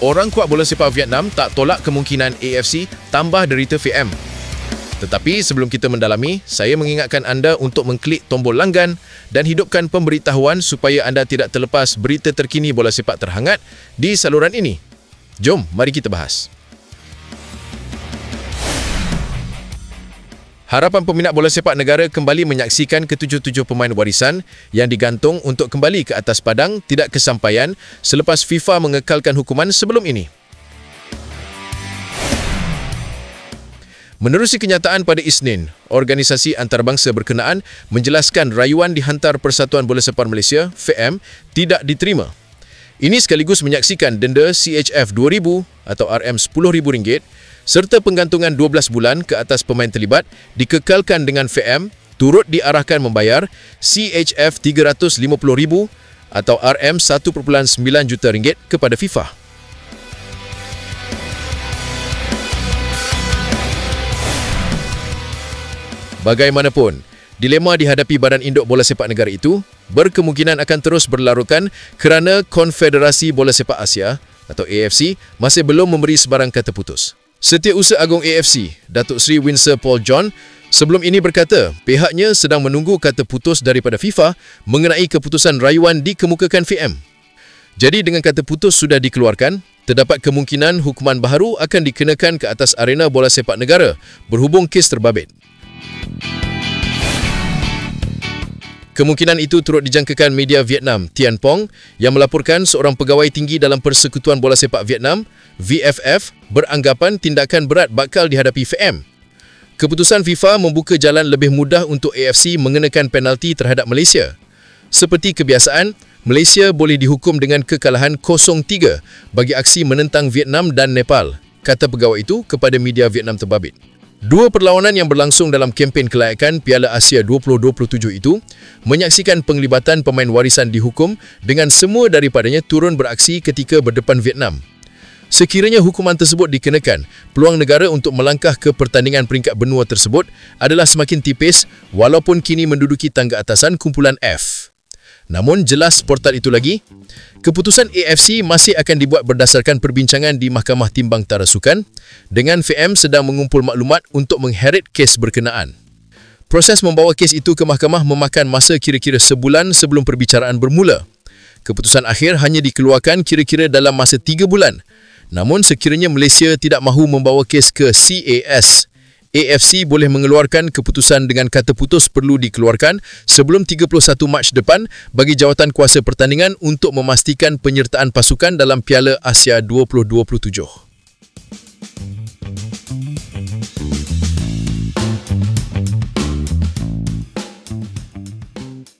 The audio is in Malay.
orang kuat bola sepak Vietnam tak tolak kemungkinan AFC tambah derita VM. Tetapi sebelum kita mendalami, saya mengingatkan anda untuk mengklik tombol langgan dan hidupkan pemberitahuan supaya anda tidak terlepas berita terkini bola sepak terhangat di saluran ini. Jom, mari kita bahas. Harapan peminat bola sepak negara kembali menyaksikan ketujuh-tujuh pemain warisan yang digantung untuk kembali ke atas padang tidak kesampaian selepas FIFA mengekalkan hukuman sebelum ini. Menerusi kenyataan pada Isnin, organisasi antarabangsa berkenaan menjelaskan rayuan dihantar Persatuan Bola Sepak Malaysia, VM, tidak diterima. Ini sekaligus menyaksikan denda CHF 2,000 atau RM10,000 serta penggantungan 12 bulan ke atas pemain terlibat dikekalkan dengan VM turut diarahkan membayar CHF 350,000 atau RM1.9 juta kepada FIFA. Bagaimanapun, dilema dihadapi Badan Induk Bola Sepak Negara itu berkemungkinan akan terus berlarutan kerana Konfederasi Bola Sepak Asia atau AFC masih belum memberi sebarang kata putus. Setiausaha Agung AFC, Datuk Seri Winsor Paul John, sebelum ini berkata pihaknya sedang menunggu kata putus daripada FIFA mengenai keputusan rayuan dikemukakan VM. Jadi dengan kata putus sudah dikeluarkan, terdapat kemungkinan hukuman baharu akan dikenakan ke atas arena bola sepak negara berhubung kes terbabit. Kemungkinan itu turut dijangkakan media Vietnam Tien Pong yang melaporkan seorang pegawai tinggi dalam Persekutuan Bola Sepak Vietnam, VFF, beranggapan tindakan berat bakal dihadapi VM. Keputusan FIFA membuka jalan lebih mudah untuk AFC mengenakan penalti terhadap Malaysia. Seperti kebiasaan, Malaysia boleh dihukum dengan kekalahan 0-3 bagi aksi menentang Vietnam dan Nepal, kata pegawai itu kepada media Vietnam terbabit. Dua perlawanan yang berlangsung dalam kempen kelayakan Piala Asia 2027 itu menyaksikan penglibatan pemain warisan dihukum dengan semua daripadanya turun beraksi ketika berdepan Vietnam. Sekiranya hukuman tersebut dikenakan, peluang negara untuk melangkah ke pertandingan peringkat benua tersebut adalah semakin tipis walaupun kini menduduki tangga atasan kumpulan F. Namun jelas portal itu lagi, keputusan AFC masih akan dibuat berdasarkan perbincangan di Mahkamah Timbang Tara Sukan dengan VM sedang mengumpul maklumat untuk mengheret kes berkenaan. Proses membawa kes itu ke mahkamah memakan masa kira-kira sebulan sebelum perbicaraan bermula. Keputusan akhir hanya dikeluarkan kira-kira dalam masa 3 bulan. Namun sekiranya Malaysia tidak mahu membawa kes ke CAS, AFC boleh mengeluarkan keputusan dengan kata putus perlu dikeluarkan sebelum 31 Mac depan bagi jawatan kuasa pertandingan untuk memastikan penyertaan pasukan dalam Piala Asia 2027.